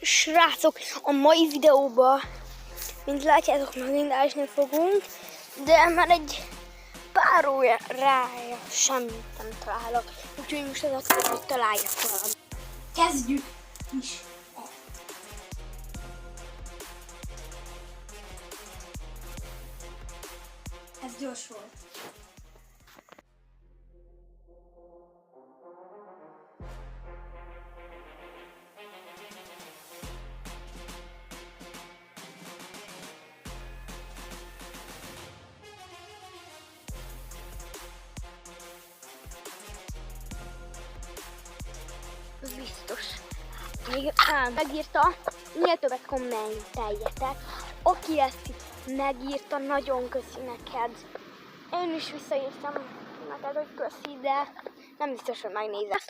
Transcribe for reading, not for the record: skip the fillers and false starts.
Srácok, a mai videóban, mint látjátok, megint ásni fogunk, de már egy pár órája semmit nem találok, úgyhogy most az akkor, hogy találjak valamit. Kezdjük is! Ez gyors volt. Biztos. Még megírta, minél többet kommenteljetek. Aki ezt megírta, nagyon köszi neked. Én is visszaírtam neked, hogy köszi, de nem biztos, hogy megnézed.